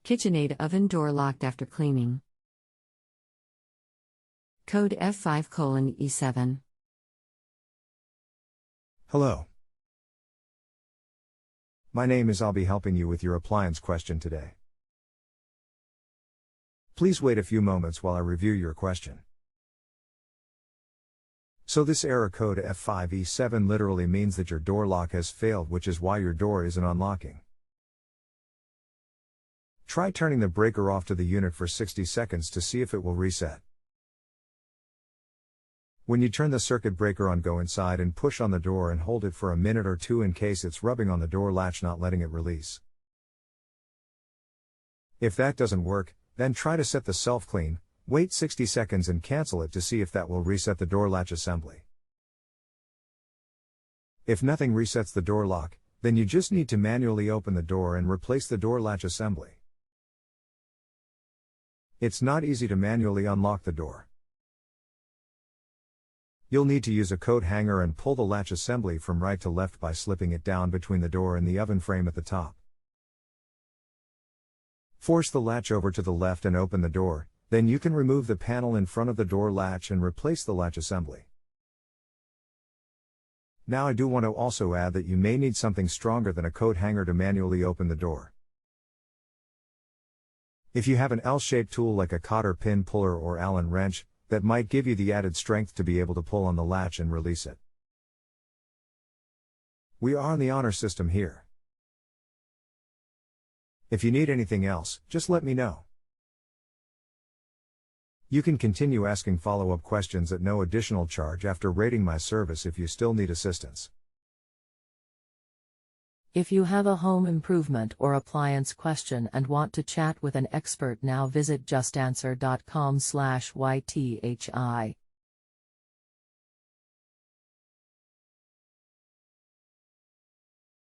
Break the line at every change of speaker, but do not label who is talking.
Kitchenaid oven door locked after cleaning. Code F5:E7.
Hello. My name is. I'll be helping you with your appliance question today. Please wait a few moments while I review your question. So this error code F5E7 literally means that your door lock has failed, which is why your door isn't unlocking. Try turning the breaker off to the unit for 60 seconds to see if it will reset. When you turn the circuit breaker on, go inside and push on the door and hold it for a minute or two in case it's rubbing on the door latch, not letting it release. If that doesn't work, then try to set the self-clean, wait 60 seconds and cancel it to see if that will reset the door latch assembly. If nothing resets the door lock, then you just need to manually open the door and replace the door latch assembly. It's not easy to manually unlock the door. You'll need to use a coat hanger and pull the latch assembly from right to left by slipping it down between the door and the oven frame at the top. Force the latch over to the left and open the door, then you can remove the panel in front of the door latch and replace the latch assembly. Now I do want to also add that you may need something stronger than a coat hanger to manually open the door. If you have an L-shaped tool like a cotter pin puller or Allen wrench, that might give you the added strength to be able to pull on the latch and release it. We are on the honor system here. If you need anything else, just let me know. You can continue asking follow-up questions at no additional charge after rating my service if you still need assistance.
If you have a home improvement or appliance question and want to chat with an expert, now visit JustAnswer.com/YTHI.